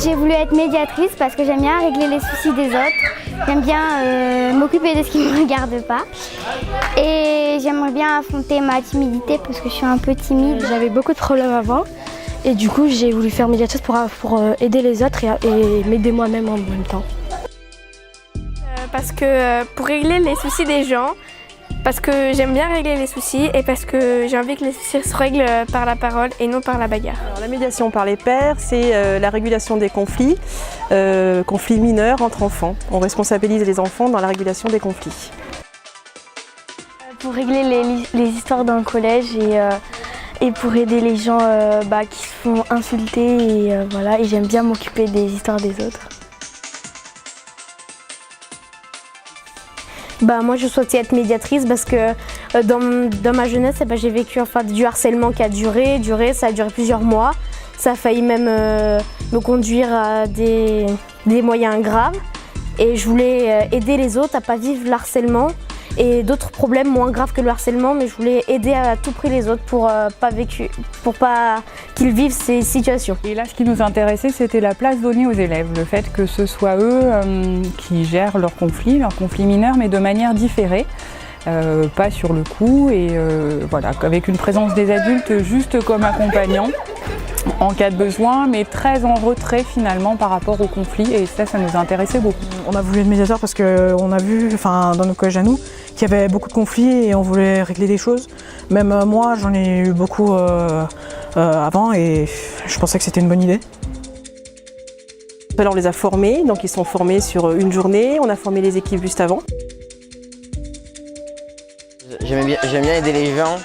J'ai voulu être médiatrice parce que j'aime bien régler les soucis des autres. J'aime bien m'occuper de ce qui ne me regarde pas. Et j'aimerais bien affronter ma timidité parce que je suis un peu timide. J'avais beaucoup de problèmes avant et du coup j'ai voulu faire médiatrice pour aider les autres et m'aider moi-même en même temps. Parce que pour régler les soucis des gens, parce que j'aime bien régler les soucis et parce que j'ai envie que les soucis se règlent par la parole et non par la bagarre. Alors, la médiation par les pairs, c'est la régulation des conflits, conflits mineurs entre enfants. On responsabilise les enfants dans la régulation des conflits. Pour régler les histoires dans le collège et pour aider les gens qui se font insulter et j'aime bien m'occuper des histoires des autres. Moi je souhaitais être médiatrice parce que dans ma jeunesse j'ai vécu du harcèlement qui a duré, ça a duré plusieurs mois. Ça a failli même me conduire à des moyens graves et je voulais aider les autres à ne pas vivre le harcèlement et d'autres problèmes moins graves que le harcèlement, mais je voulais aider à tout prix les autres pour pas qu'ils vivent ces situations. Et là, ce qui nous intéressait, c'était la place donnée aux élèves, le fait que ce soit eux qui gèrent leurs conflits mineurs, mais de manière différée, pas sur le coup, et avec une présence des adultes juste comme accompagnants en cas de besoin, mais très en retrait finalement par rapport aux conflits, et ça nous intéressait beaucoup. On a voulu être médiateur parce qu'on a vu, dans nos collèges à nous, qu'il y avait beaucoup de conflits et on voulait régler des choses. Même moi, j'en ai eu beaucoup avant et je pensais que c'était une bonne idée. On les a formés, donc ils sont formés sur une journée, on a formé les équipes juste avant. J'aime bien aider les gens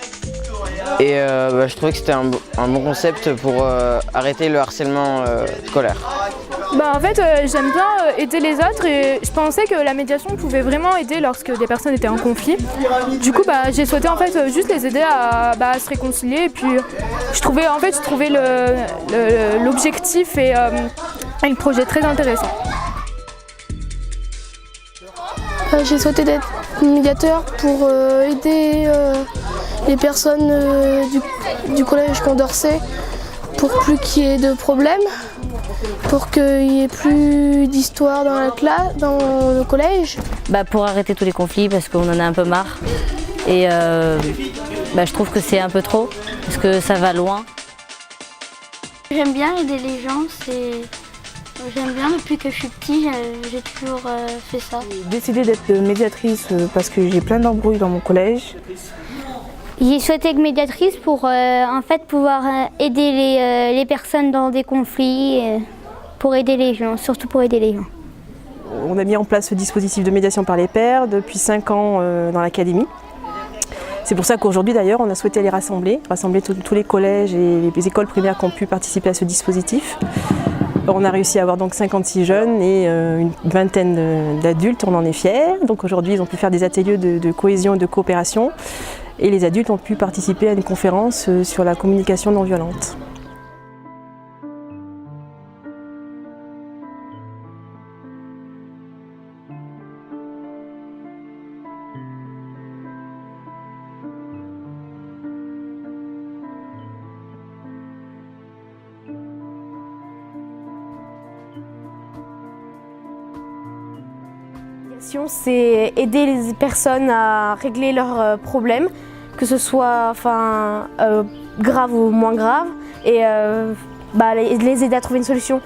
et je trouvais que c'était un bon concept pour arrêter le harcèlement scolaire. En fait, j'aime bien aider les autres et je pensais que la médiation pouvait vraiment aider lorsque des personnes étaient en conflit. Du coup, j'ai souhaité juste les aider à se réconcilier et puis je trouvais l'objectif et le projet très intéressant. J'ai souhaité être médiateur pour aider les personnes du collège Condorcet pour plus qu'il y ait de problèmes, pour qu'il n'y ait plus d'histoire dans la classe, dans le collège. Pour arrêter tous les conflits parce qu'on en a un peu marre et je trouve que c'est un peu trop parce que ça va loin. J'aime bien aider les gens, j'aime bien depuis que je suis petit, j'ai toujours fait ça. J'ai décidé d'être médiatrice parce que j'ai plein d'embrouilles dans mon collège. J'ai souhaité être médiatrice pour pouvoir aider les personnes dans des conflits, pour aider les gens, surtout pour aider les gens. On a mis en place ce dispositif de médiation par les pairs depuis 5 ans dans l'académie. C'est pour ça qu'aujourd'hui d'ailleurs on a souhaité les rassembler tous les collèges et les écoles primaires qui ont pu participer à ce dispositif. On a réussi à avoir donc 56 jeunes et une vingtaine d'adultes, on en est fiers. Donc aujourd'hui ils ont pu faire des ateliers de cohésion et de coopération. Et les adultes ont pu participer à une conférence sur la communication non violente. C'est aider les personnes à régler leurs problèmes, que ce soit grave ou moins grave, et les aider à trouver une solution.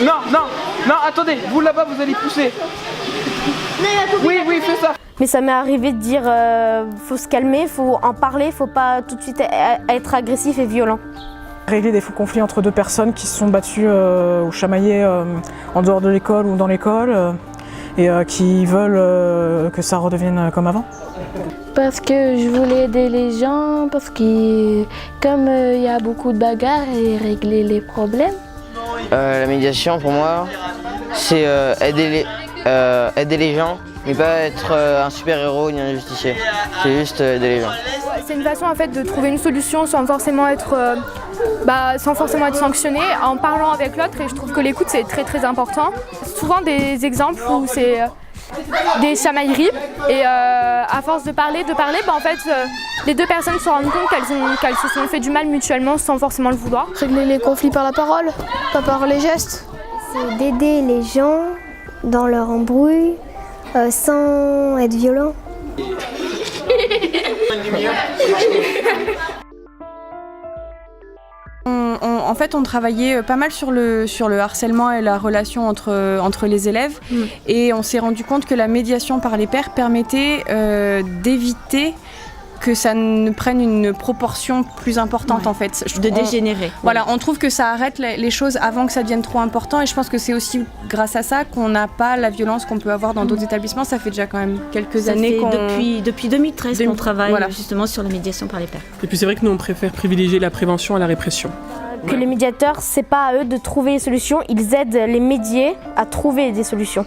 Non, attendez, vous là-bas vous allez pousser. Oui, fais ça. Mais ça m'est arrivé de dire faut se calmer, faut en parler, faut pas tout de suite être agressif et violent. Régler des faux conflits entre deux personnes qui se sont battues ou chamaillées en dehors de l'école ou dans l'école et qui veulent que ça redevienne comme avant. Parce que je voulais aider les gens, parce que comme il y a beaucoup de bagarres et régler les problèmes. La médiation pour moi, c'est aider les gens, mais pas être un super-héros ni un justicier. C'est juste aider les gens. C'est une façon de trouver une solution sans forcément être sanctionné, en parlant avec l'autre, et je trouve que l'écoute c'est très très important. Souvent des exemples où des chamailleries. Et à force de parler, en fait, les deux personnes se rendent compte qu'elles se sont fait du mal mutuellement sans forcément le vouloir. Régler les conflits par la parole, pas par les gestes. C'est d'aider les gens dans leur embrouille sans être violent. En fait, on travaillait pas mal sur le harcèlement et la relation entre les élèves. Et on s'est rendu compte que la médiation par les pairs permettait d'éviter que ça ne prenne une proportion plus importante en fait. De dégénérer. Voilà, on trouve que ça arrête les choses avant que ça devienne trop important et je pense que c'est aussi grâce à ça qu'on n'a pas la violence qu'on peut avoir dans d'autres établissements. Ça fait déjà quand même quelques années qu'on... Depuis 2013 qu'on travaille justement sur la médiation par les pairs. Et puis c'est vrai que nous on préfère privilégier la prévention à la répression. Que les médiateurs, c'est pas à eux de trouver les solutions, ils aident les médiés à trouver des solutions.